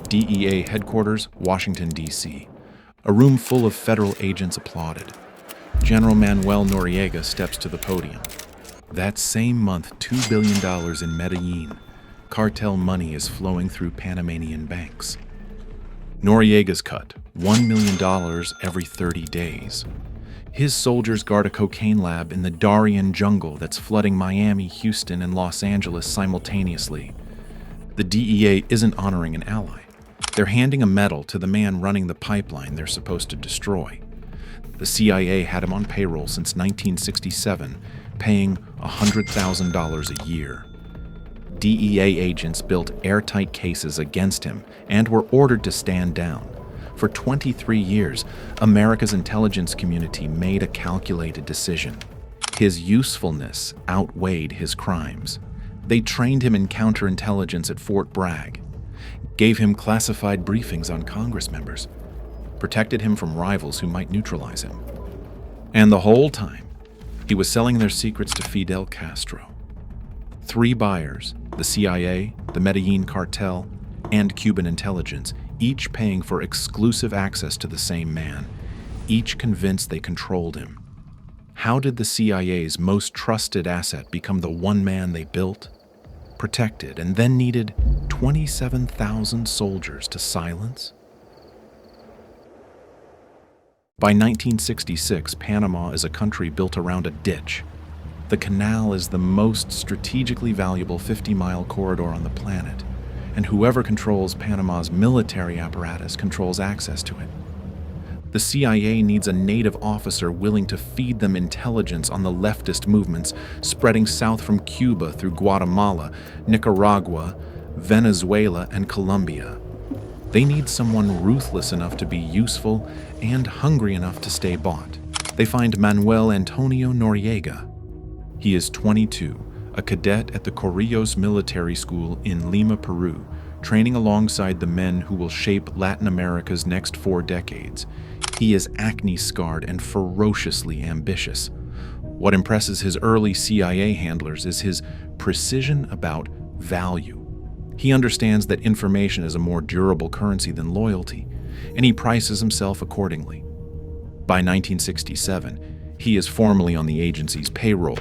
DEA headquarters, Washington, D.C. A room full of federal agents applauded. General Manuel Noriega steps to the podium. That same month, $2 billion in Medellín. Cartel money is flowing through Panamanian banks. Noriega's cut, $1 million every 30 days. His soldiers guard a cocaine lab in the Darién jungle that's flooding Miami, Houston, and Los Angeles simultaneously. The DEA isn't honoring an ally. They're handing a medal to the man running the pipeline they're supposed to destroy. The CIA had him on payroll since 1967, paying $100,000 a year. DEA agents built airtight cases against him and were ordered to stand down. For 23 years, America's intelligence community made a calculated decision. His usefulness outweighed his crimes. They trained him in counterintelligence at Fort Bragg, gave him classified briefings on Congress members, protected him from rivals who might neutralize him. And the whole time, he was selling their secrets to Fidel Castro. 3 buyers, the CIA, the Medellín Cartel, and Cuban intelligence, each paying for exclusive access to the same man, each convinced they controlled him. How did the CIA's most trusted asset become the one man they built, protected, and then needed 27,000 soldiers to silence? By 1966, Panama is a country built around a ditch. The canal is the most strategically valuable 50-mile corridor on the planet, and whoever controls Panama's military apparatus controls access to it. The CIA needs a native officer willing to feed them intelligence on the leftist movements spreading south from Cuba through Guatemala, Nicaragua, Venezuela, and Colombia. They need someone ruthless enough to be useful and hungry enough to stay bought. They find Manuel Antonio Noriega. He is 22, a cadet at the Corrillos Military School in Lima, Peru, training alongside the men who will shape Latin America's next 4 decades. He is acne-scarred and ferociously ambitious. What impresses his early CIA handlers is his precision about value. He understands that information is a more durable currency than loyalty, and he prices himself accordingly. By 1967, he is formally on the agency's payroll.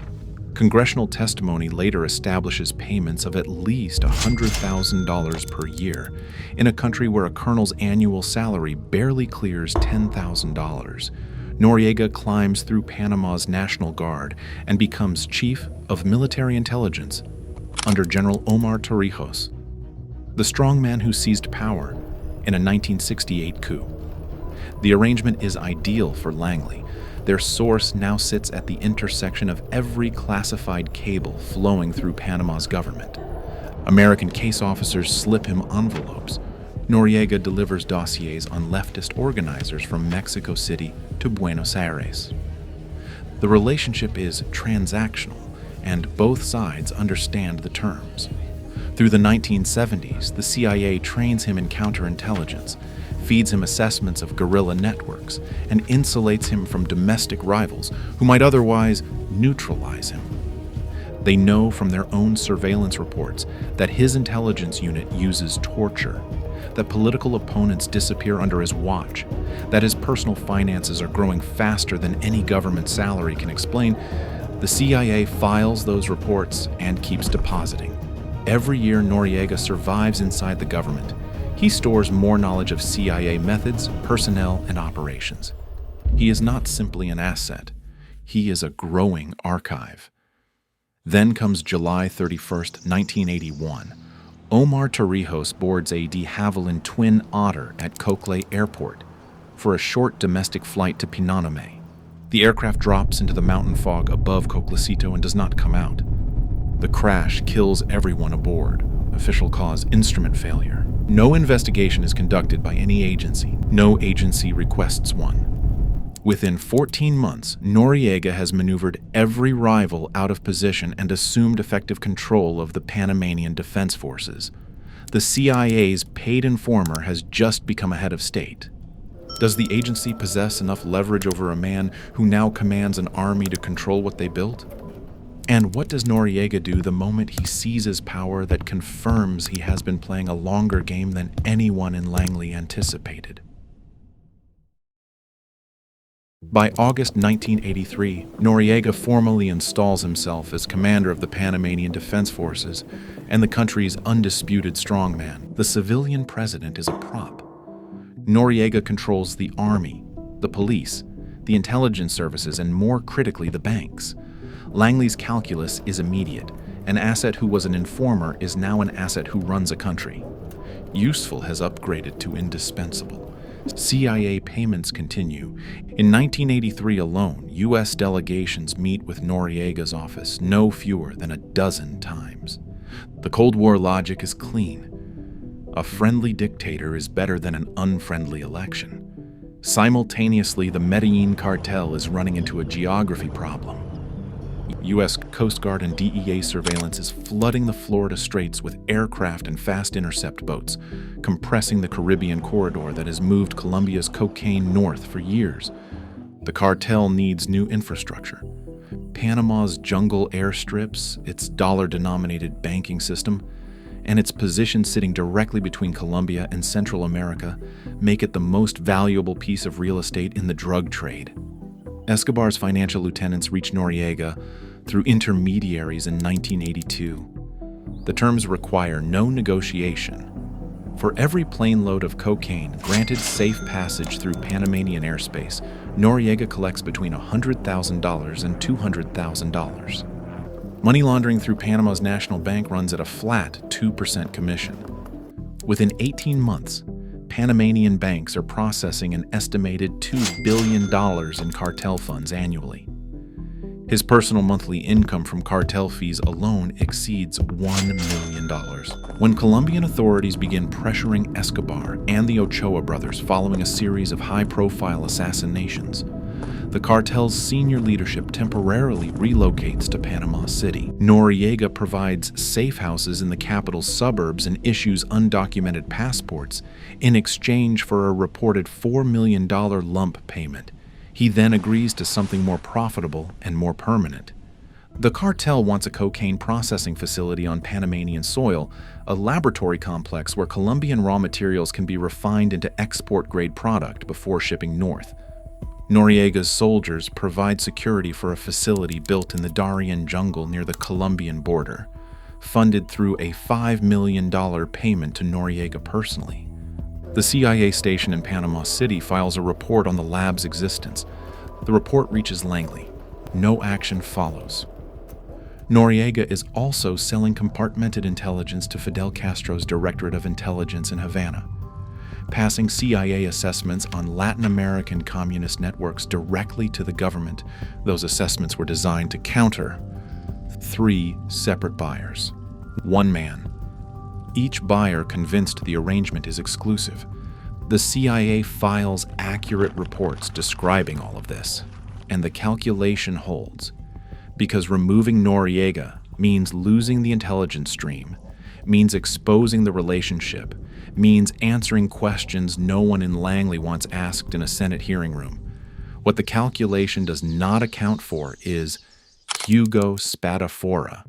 Congressional testimony later establishes payments of at least $100,000 per year in a country where a colonel's annual salary barely clears $10,000. Noriega climbs through Panama's National Guard and becomes Chief of Military Intelligence under General Omar Torrijos, the strongman who seized power in a 1968 coup. The arrangement is ideal for Langley. Their source now sits at the intersection of every classified cable flowing through Panama's government. American case officers slip him envelopes. Noriega delivers dossiers on leftist organizers from Mexico City to Buenos Aires. The relationship is transactional, and both sides understand the terms. Through the 1970s, the CIA trains him in counterintelligence, feeds him assessments of guerrilla networks, and insulates him from domestic rivals who might otherwise neutralize him. They know from their own surveillance reports that his intelligence unit uses torture, that political opponents disappear under his watch, that his personal finances are growing faster than any government salary can explain. The CIA files those reports and keeps depositing. Every year, Noriega survives inside the government. He stores more knowledge of CIA methods, personnel, and operations. He is not simply an asset. He is a growing archive. Then comes July 31st, 1981. Omar Torrijos boards a de Havilland Twin Otter at Coclé Airport for a short domestic flight to Pinaname. The aircraft drops into the mountain fog above Coclecito and does not come out. The crash kills everyone aboard. Official cause: instrument failure. No investigation is conducted by any agency. No agency requests one. Within 14 months, Noriega has maneuvered every rival out of position and assumed effective control of the Panamanian Defense Forces. The CIA's paid informer has just become a head of state. Does the agency possess enough leverage over a man who now commands an army to control what they built? And what does Noriega do the moment he seizes power that confirms he has been playing a longer game than anyone in Langley anticipated? By August 1983, Noriega formally installs himself as commander of the Panamanian Defense Forces and the country's undisputed strongman. The civilian president is a prop. Noriega controls the army, the police, the intelligence services, and more critically, the banks. Langley's calculus is immediate. An asset who was an informer is now an asset who runs a country. Useful has upgraded to indispensable. CIA payments continue. In 1983 alone, U.S. delegations meet with Noriega's office no fewer than a dozen times. The Cold War logic is clean. A friendly dictator is better than an unfriendly election. Simultaneously, the Medellín Cartel is running into a geography problem. U.S. Coast Guard and DEA surveillance is flooding the Florida Straits with aircraft and fast intercept boats, compressing the Caribbean corridor that has moved Colombia's cocaine north for years. The cartel needs new infrastructure. Panama's jungle airstrips, its dollar-denominated banking system, and its position sitting directly between Colombia and Central America make it the most valuable piece of real estate in the drug trade. Escobar's financial lieutenants reached Noriega through intermediaries in 1982. The terms require no negotiation. For every plane load of cocaine granted safe passage through Panamanian airspace, Noriega collects between $100,000 and $200,000. Money laundering through Panama's national bank runs at a flat 2% commission. Within 18 months, Panamanian banks are processing an estimated $2 billion in cartel funds annually. His personal monthly income from cartel fees alone exceeds $1 million. When Colombian authorities begin pressuring Escobar and the Ochoa brothers following a series of high-profile assassinations, the cartel's senior leadership temporarily relocates to Panama City. Noriega provides safe houses in the capital's suburbs and issues undocumented passports in exchange for a reported $4 million lump payment. He then agrees to something more profitable and more permanent. The cartel wants a cocaine processing facility on Panamanian soil, a laboratory complex where Colombian raw materials can be refined into export-grade product before shipping north. Noriega's soldiers provide security for a facility built in the Darién jungle near the Colombian border, funded through a $5 million payment to Noriega personally. The CIA station in Panama City files a report on the lab's existence. The report reaches Langley. No action follows. Noriega is also selling compartmented intelligence to Fidel Castro's Directorate of Intelligence in Havana, passing CIA assessments on Latin American communist networks directly to the government. Those assessments were designed to counter 3 separate buyers. One man. Each buyer convinced the arrangement is exclusive. The CIA files accurate reports describing all of this, and the calculation holds, because removing Noriega means losing the intelligence stream, means exposing the relationship, means answering questions no one in Langley wants asked in a Senate hearing room. What the calculation does not account for is Hugo Spadafora.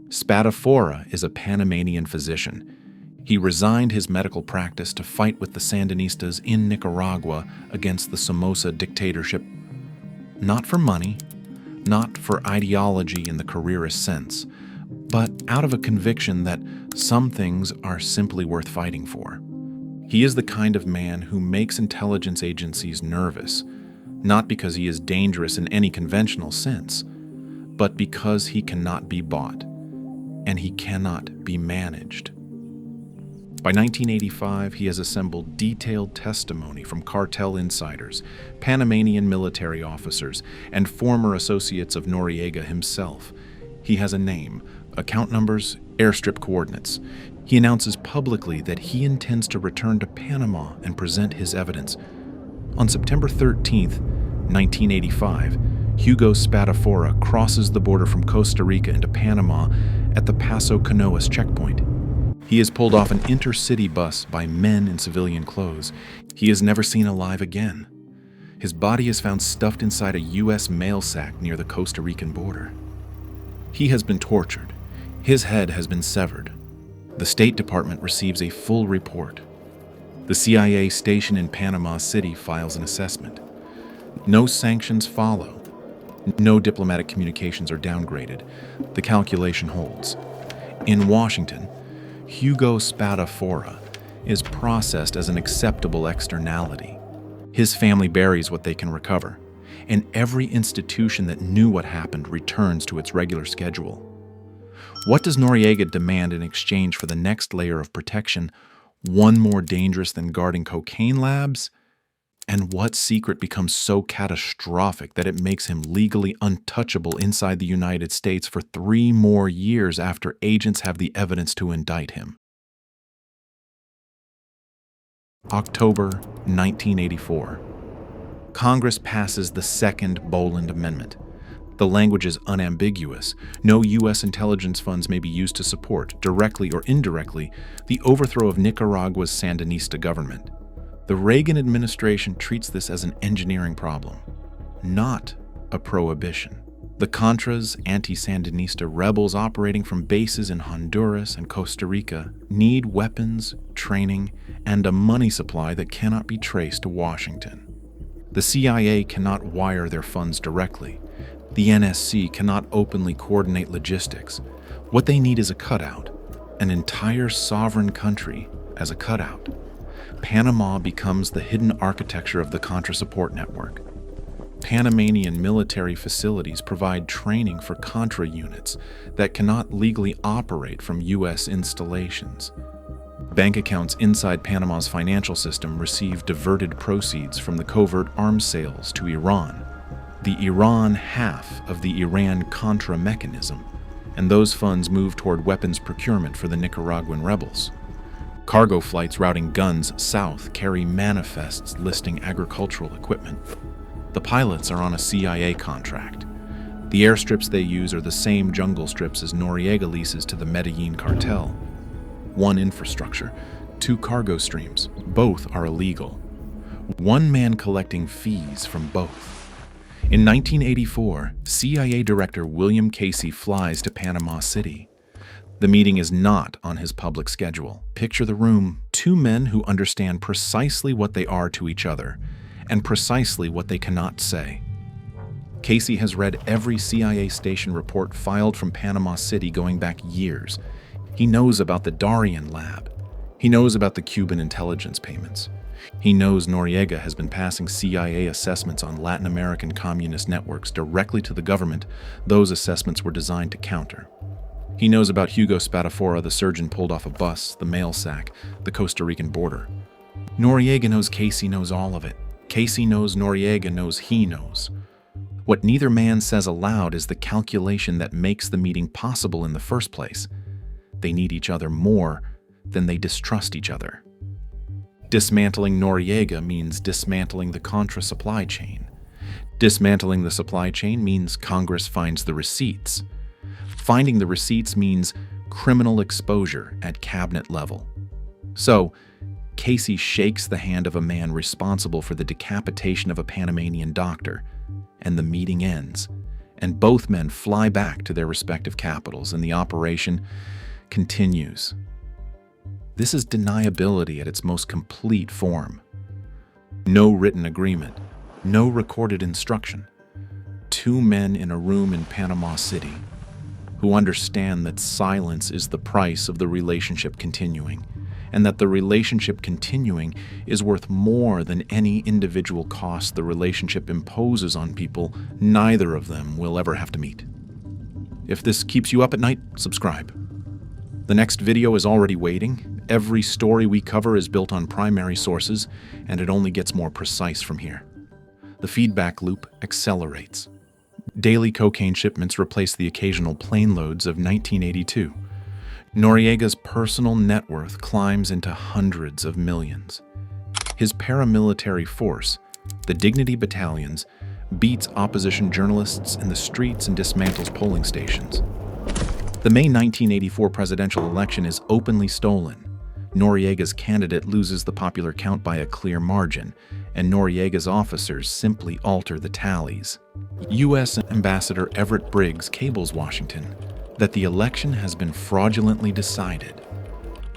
Spadafora is a Panamanian physician. He resigned his medical practice to fight with the Sandinistas in Nicaragua against the Somoza dictatorship. Not for money, not for ideology in the careerist sense, but out of a conviction that some things are simply worth fighting for. He is the kind of man who makes intelligence agencies nervous, not because he is dangerous in any conventional sense, but because he cannot be bought, and he cannot be managed. By 1985, he has assembled detailed testimony from cartel insiders, Panamanian military officers, and former associates of Noriega himself. He has a name, account numbers, airstrip coordinates. He announces publicly that he intends to return to Panama and present his evidence. On September 13th, 1985, Hugo Spadafora crosses the border from Costa Rica into Panama at the Paso Canoas checkpoint. He is pulled off an intercity bus by men in civilian clothes. He is never seen alive again. His body is found stuffed inside a U.S. mail sack near the Costa Rican border. He has been tortured. His head has been severed. The State Department receives a full report. The CIA station in Panama City files an assessment. No sanctions follow. No diplomatic communications are downgraded. The calculation holds. In Washington, Hugo Spadafora is processed as an acceptable externality. His family buries what they can recover, and every institution that knew what happened returns to its regular schedule. What does Noriega demand in exchange for the next layer of protection, one more dangerous than guarding cocaine labs? And what secret becomes so catastrophic that it makes him legally untouchable inside the United States for 3 more years after agents have the evidence to indict him? October 1984. Congress passes the Second Boland Amendment. The language is unambiguous. No U.S. intelligence funds may be used to support, directly or indirectly, the overthrow of Nicaragua's Sandinista government. The Reagan administration treats this as an engineering problem, not a prohibition. The Contras, anti-Sandinista rebels operating from bases in Honduras and Costa Rica, need weapons, training, and a money supply that cannot be traced to Washington. The CIA cannot wire their funds directly. The NSC cannot openly coordinate logistics. What they need is a cutout, an entire sovereign country as a cutout. Panama becomes the hidden architecture of the Contra support network. Panamanian military facilities provide training for Contra units that cannot legally operate from U.S. installations. Bank accounts inside Panama's financial system receive diverted proceeds from the covert arms sales to Iran, the Iran half of the Iran-Contra mechanism, and those funds move toward weapons procurement for the Nicaraguan rebels. Cargo flights routing guns south carry manifests listing agricultural equipment. The pilots are on a CIA contract. The airstrips they use are the same jungle strips as Noriega leases to the Medellín Cartel. One infrastructure, 2 cargo streams, both are illegal. One man collecting fees from both. In 1984, CIA Director William Casey flies to Panama City. The meeting is not on his public schedule. Picture the room: 2 men who understand precisely what they are to each other and precisely what they cannot say. Casey has read every CIA station report filed from Panama City going back years. He knows about the Darién lab. He knows about the Cuban intelligence payments. He knows Noriega has been passing CIA assessments on Latin American communist networks directly to the government those assessments were designed to counter. He knows about Hugo Spadafora, the surgeon pulled off a bus, the mail sack, the Costa Rican border. Noriega knows Casey knows all of it. Casey knows Noriega knows he knows. What neither man says aloud is the calculation that makes the meeting possible in the first place. They need each other more than they distrust each other. Dismantling Noriega means dismantling the Contra supply chain. Dismantling the supply chain means Congress finds the receipts. Finding the receipts means criminal exposure at cabinet level. So, Casey shakes the hand of a man responsible for the decapitation of a Panamanian doctor, and the meeting ends, and both men fly back to their respective capitals, and the operation continues. This is deniability at its most complete form. No written agreement, no recorded instruction. 2 men in a room in Panama City who understand that silence is the price of the relationship continuing, and that the relationship continuing is worth more than any individual cost the relationship imposes on people neither of them will ever have to meet. If this keeps you up at night, subscribe. The next video is already waiting. Every story we cover is built on primary sources, and it only gets more precise from here. The feedback loop accelerates. Daily cocaine shipments replace the occasional plane loads of 1982. Noriega's personal net worth climbs into hundreds of millions. His paramilitary force, the Dignity Battalions, beats opposition journalists in the streets and dismantles polling stations. The May 1984 presidential election is openly stolen. Noriega's candidate loses the popular count by a clear margin, and Noriega's officers simply alter the tallies. U.S. Ambassador Everett Briggs cables Washington that the election has been fraudulently decided.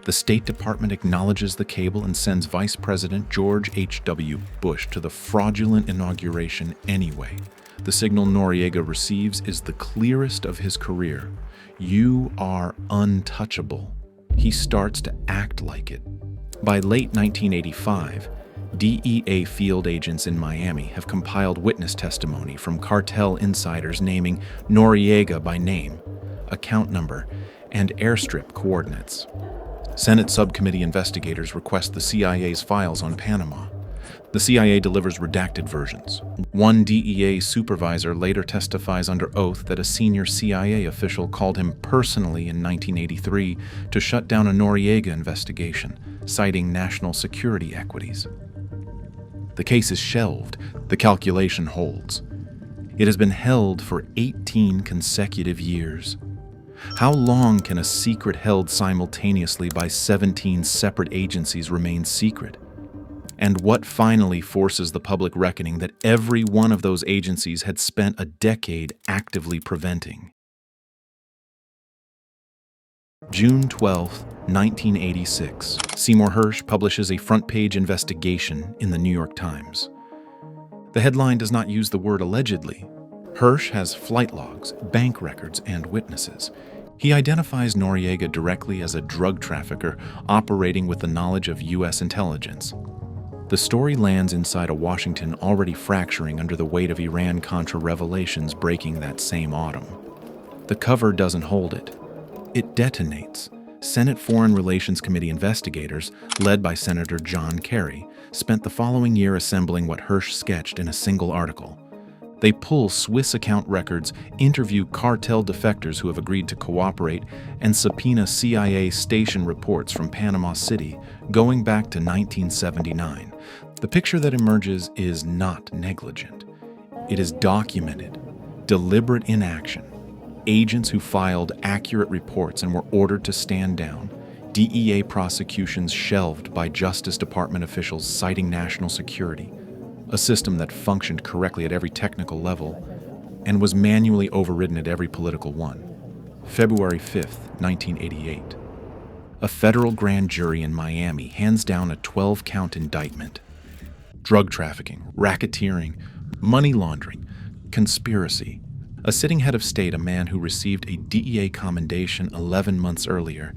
The State Department acknowledges the cable and sends Vice President George H.W. Bush to the fraudulent inauguration anyway. The signal Noriega receives is the clearest of his career. You are untouchable. He starts to act like it. By late 1985, DEA field agents in Miami have compiled witness testimony from cartel insiders naming Noriega by name, account number, and airstrip coordinates. Senate subcommittee investigators request the CIA's files on Panama. The CIA delivers redacted versions. One DEA supervisor later testifies under oath that a senior CIA official called him personally in 1983 to shut down a Noriega investigation, citing national security equities. The case is shelved. The calculation holds. It has been held for 18 consecutive years. How long can a secret held simultaneously by 17 separate agencies remain secret? And what finally forces the public reckoning that every one of those agencies had spent a decade actively preventing? June 12, 1986, Seymour Hersh publishes a front-page investigation in the New York Times. The headline does not use the word allegedly. Hersh has flight logs, bank records, and witnesses. He identifies Noriega directly as a drug trafficker operating with the knowledge of U.S. intelligence. The story lands inside a Washington already fracturing under the weight of Iran-Contra revelations breaking that same autumn. The cover doesn't hold it. It detonates. Senate Foreign Relations Committee investigators, led by Senator John Kerry, spent the following year assembling what Hersh sketched in a single article. They pull Swiss account records, interview cartel defectors who have agreed to cooperate, and subpoena CIA station reports from Panama City going back to 1979. The picture that emerges is not negligent. It is documented, deliberate inaction. Agents who filed accurate reports and were ordered to stand down. DEA prosecutions shelved by Justice Department officials citing national security. A system that functioned correctly at every technical level and was manually overridden at every political one. February 5th, 1988. A federal grand jury in Miami hands down a 12-count indictment. Drug trafficking, racketeering, money laundering, conspiracy. A sitting head of state, a man who received a DEA commendation 11 months earlier,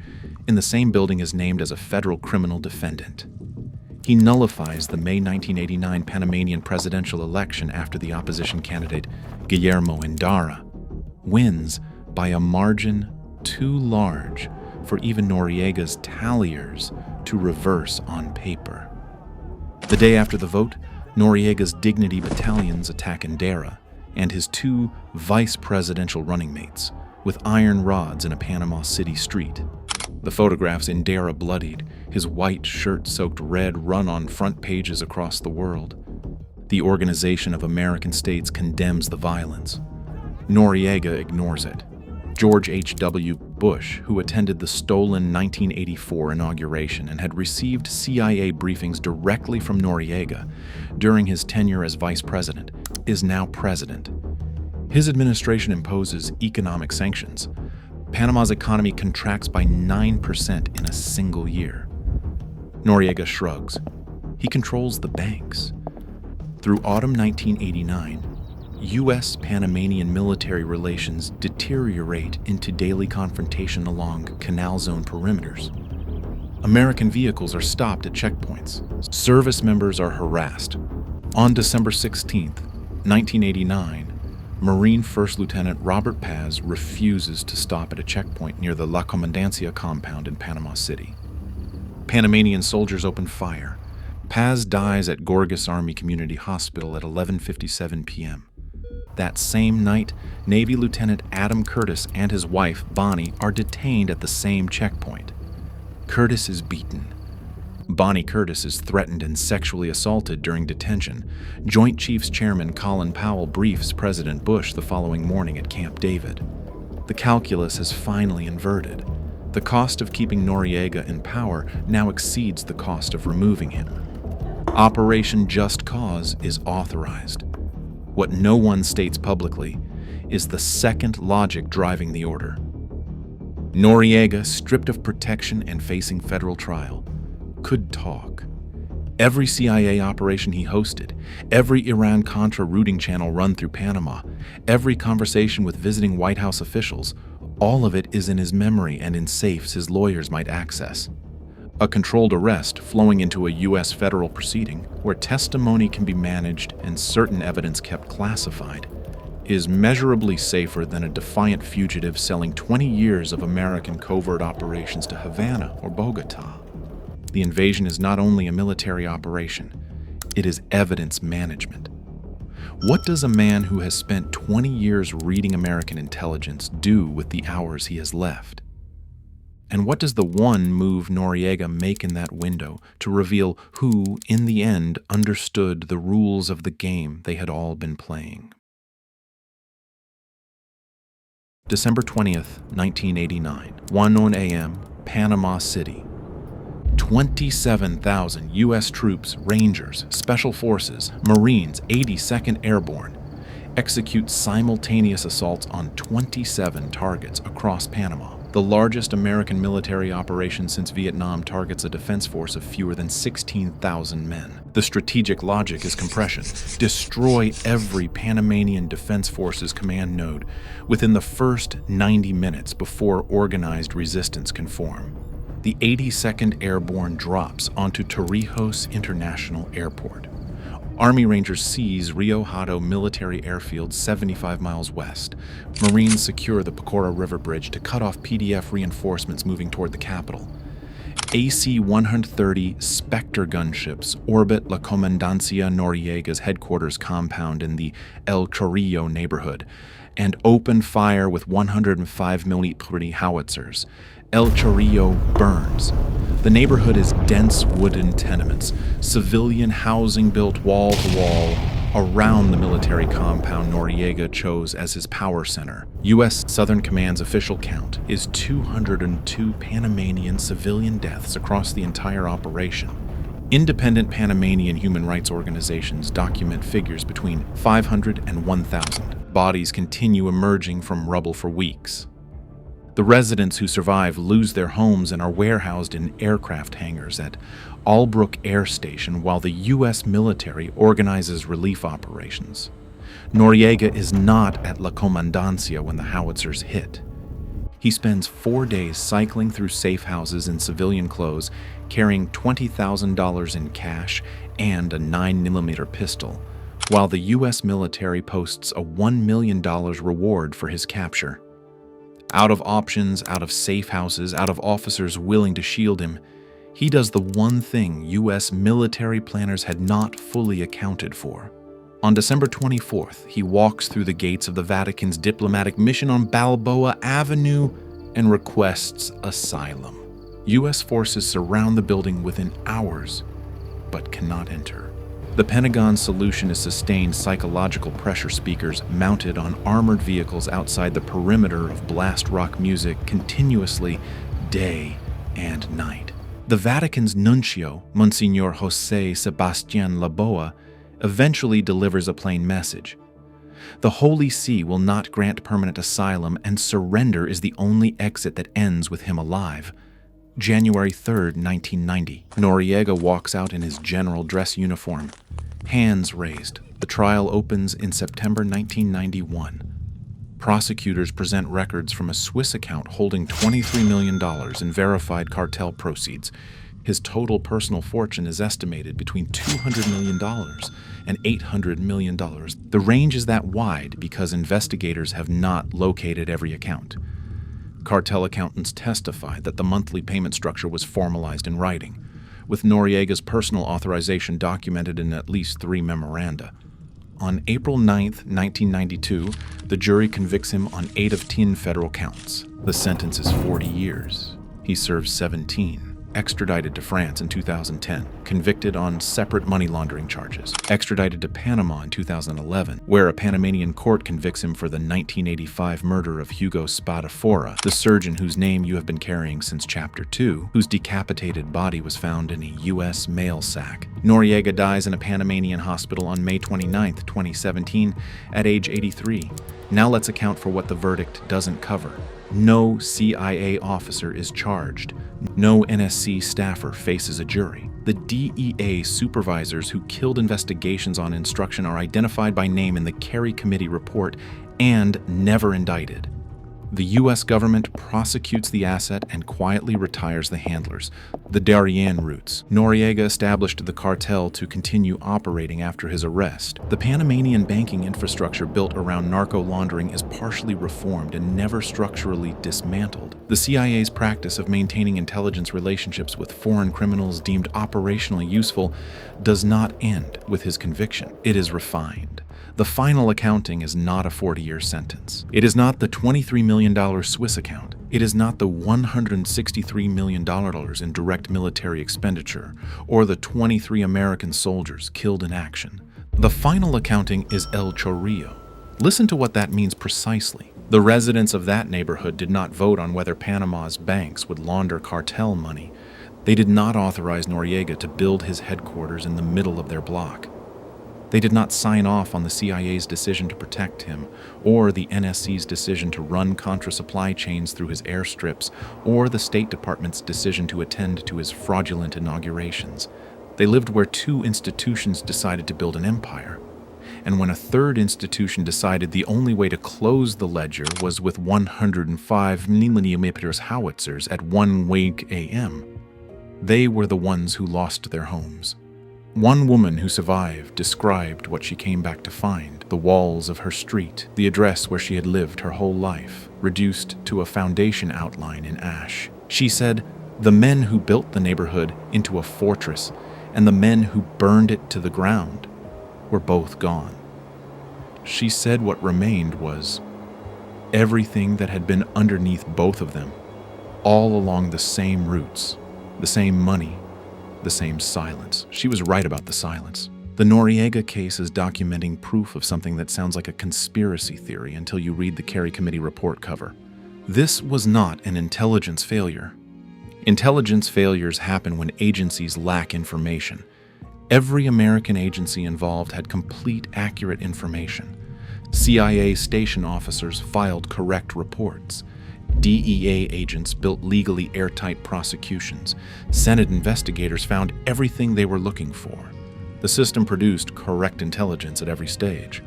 in the same building is named as a federal criminal defendant. He nullifies the May 1989 Panamanian presidential election after the opposition candidate, Guillermo Endara, wins by a margin too large for even Noriega's talliers to reverse on paper. The day after the vote, Noriega's Dignity battalions attack Endara and his two vice presidential running mates with iron rods in a Panama City street. The photographs Endara bloodied, his white shirt soaked red, run on front pages across the world. The Organization of American States condemns the violence. Noriega ignores it. George H.W. Bush, who attended the stolen 1984 inauguration and had received CIA briefings directly from Noriega during his tenure as vice president, is now president. His administration imposes economic sanctions. Panama's economy contracts by 9% in a single year. Noriega shrugs. He controls the banks. Through autumn 1989, U.S. Panamanian military relations deteriorate into daily confrontation along canal zone perimeters. American vehicles are stopped at checkpoints. Service members are harassed. On December 16, 1989, Marine First Lieutenant Robert Paz refuses to stop at a checkpoint near the La Comandancia compound in Panama City. Panamanian soldiers open fire. Paz dies at Gorgas Army Community Hospital at 11:57 p.m. That same night, Navy Lieutenant Adam Curtis and his wife, Bonnie, are detained at the same checkpoint. Curtis is beaten. Bonnie Curtis is threatened and sexually assaulted during detention. Joint Chiefs Chairman Colin Powell briefs President Bush the following morning at Camp David. The calculus has finally inverted. The cost of keeping Noriega in power now exceeds the cost of removing him. Operation Just Cause is authorized. What no one states publicly is the second logic driving the order. Noriega, stripped of protection and facing federal trial, could talk. Every CIA operation he hosted, every Iran-Contra routing channel run through Panama, every conversation with visiting White House officials, all of it is in his memory and in safes his lawyers might access. A controlled arrest flowing into a U.S. federal proceeding, where testimony can be managed and certain evidence kept classified, is measurably safer than a defiant fugitive selling 20 years of American covert operations to Havana or Bogota. The invasion is not only a military operation, it is evidence management. What does a man who has spent 20 years reading American intelligence do with the hours he has left? And what does the one move Noriega make in that window to reveal who, in the end, understood the rules of the game they had all been playing? December 20th, 1989, 1:00 a.m., Panama City. 27,000 U.S. troops, Rangers, Special Forces, Marines, 82nd Airborne execute simultaneous assaults on 27 targets across Panama. The largest American military operation since Vietnam targets a defense force of fewer than 16,000 men. The strategic logic is compression. Destroy every Panamanian Defense Forces command node within the first 90 minutes before organized resistance can form. The 82nd Airborne drops onto Torrijos International Airport. Army Rangers seize Rio Hato Military Airfield 75 miles west. Marines secure the Pecora River Bridge to cut off PDF reinforcements moving toward the capital. AC-130 Spectre gunships orbit La Comandancia Noriega's headquarters compound in the El Chorrillo neighborhood and open fire with 105mm howitzers. El Chorrillo burns. The neighborhood is dense wooden tenements, civilian housing built wall to wall around the military compound Noriega chose as his power center. U.S. Southern Command's official count is 202 Panamanian civilian deaths across the entire operation. Independent Panamanian human rights organizations document figures between 500 and 1,000. Bodies continue emerging from rubble for weeks. The residents who survive lose their homes and are warehoused in aircraft hangars at Albrook Air Station while the U.S. military organizes relief operations. Noriega is not at La Comandancia when the howitzers hit. He spends 4 days cycling through safe houses in civilian clothes, carrying $20,000 in cash and a 9mm pistol, while the U.S. military posts a $1 million reward for his capture. Out of options, out of safe houses, out of officers willing to shield him, he does the one thing U.S. military planners had not fully accounted for. On December 24th, he walks through the gates of the Vatican's diplomatic mission on Balboa Avenue and requests asylum. U.S. forces surround the building within hours, but cannot enter. The Pentagon's solution is sustained psychological pressure speakers mounted on armored vehicles outside the perimeter of blast rock music continuously, day and night. The Vatican's nuncio, Monsignor José Sebastián Laboa, eventually delivers a plain message. The Holy See will not grant permanent asylum, and surrender is the only exit that ends with him alive. January 3rd, 1990. Noriega walks out in his general dress uniform. Hands raised. The trial opens in September 1991. Prosecutors present records from a Swiss account holding $23 million in verified cartel proceeds. His total personal fortune is estimated between $200 million and $800 million. The range is that wide because investigators have not located every account. Cartel accountants testified that the monthly payment structure was formalized in writing, with Noriega's personal authorization documented in at least 3 memoranda. On April 9, 1992, the jury convicts him on 8 of 10 federal counts. The sentence is 40 years. He serves 17. extradited to France in 2010, convicted on separate money laundering charges. Extradited to Panama in 2011, where a Panamanian court convicts him for the 1985 murder of Hugo Spadafora, the surgeon whose name you have been carrying since Chapter 2, whose decapitated body was found in a U.S. mail sack. Noriega dies in a Panamanian hospital on May 29, 2017, at age 83. Now let's account for what the verdict doesn't cover. No CIA officer is charged. No NSC staffer faces a jury. The DEA supervisors who killed investigations on instruction are identified by name in the Kerry Committee report and never indicted. The U.S. government prosecutes the asset and quietly retires the handlers, the Darién roots. Noriega established the cartel to continue operating after his arrest. The Panamanian banking infrastructure built around narco laundering is partially reformed and never structurally dismantled. The CIA's practice of maintaining intelligence relationships with foreign criminals deemed operationally useful does not end with his conviction. It is refined. The final accounting is not a 40-year sentence. It is not the $23 million Swiss account. It is not the $163 million in direct military expenditure or the 23 American soldiers killed in action. The final accounting is El Chorrillo. Listen to what that means precisely. The residents of that neighborhood did not vote on whether Panama's banks would launder cartel money. They did not authorize Noriega to build his headquarters in the middle of their block. They did not sign off on the CIA's decision to protect him, or the NSC's decision to run Contra supply chains through his airstrips, or the State Department's decision to attend to his fraudulent inaugurations. They lived where two institutions decided to build an empire. And when a third institution decided the only way to close the ledger was with 105 mm howitzers at 1 wake a.m., they were the ones who lost their homes. One woman who survived described what she came back to find: the walls of her street, the address where she had lived her whole life, reduced to a foundation outline in ash. She said, "The men who built the neighborhood into a fortress and the men who burned it to the ground were both gone." She said what remained was everything that had been underneath both of them, all along the same routes, the same money, the same silence. She was right about the silence. The Noriega case is documenting proof of something that sounds like a conspiracy theory until you read the Kerry Committee report cover. This was not an intelligence failure. Intelligence failures happen when agencies lack information. Every American agency involved had complete, accurate information. CIA station officers filed correct reports. DEA agents built legally airtight prosecutions. Senate investigators found everything they were looking for. The system produced correct intelligence at every stage.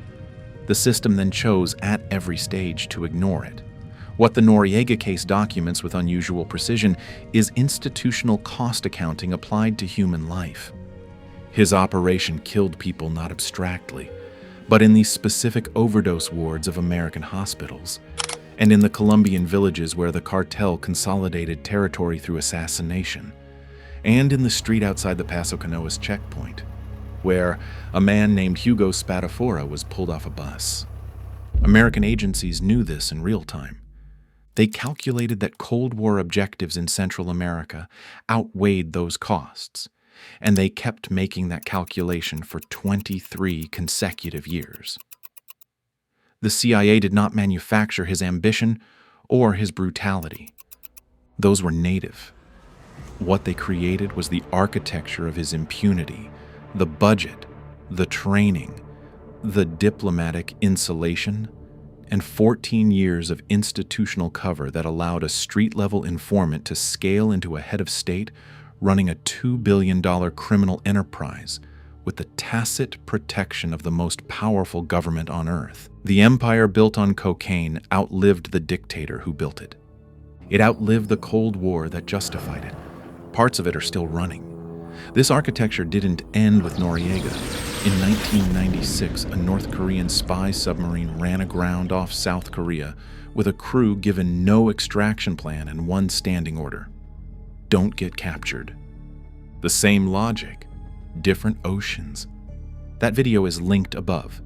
The system then chose at every stage to ignore it. What the Noriega case documents with unusual precision is institutional cost accounting applied to human life. His operation killed people not abstractly, but in the specific overdose wards of American hospitals, and in the Colombian villages where the cartel consolidated territory through assassination, and in the street outside the Paso Canoas checkpoint, where a man named Hugo Spadafora was pulled off a bus. American agencies knew this in real time. They calculated that Cold War objectives in Central America outweighed those costs, and they kept making that calculation for 23 consecutive years. The CIA did not manufacture his ambition or his brutality. Those were native. What they created was the architecture of his impunity, the budget, the training, the diplomatic insulation, and 14 years of institutional cover that allowed a street-level informant to scale into a head of state running a $2 billion criminal enterprise with the tacit protection of the most powerful government on earth. The empire built on cocaine outlived the dictator who built it. It outlived the Cold War that justified it. Parts of it are still running. This architecture didn't end with Noriega. In 1996, a North Korean spy submarine ran aground off South Korea with a crew given no extraction plan and one standing order: don't get captured. The same logic, different oceans. That video is linked above.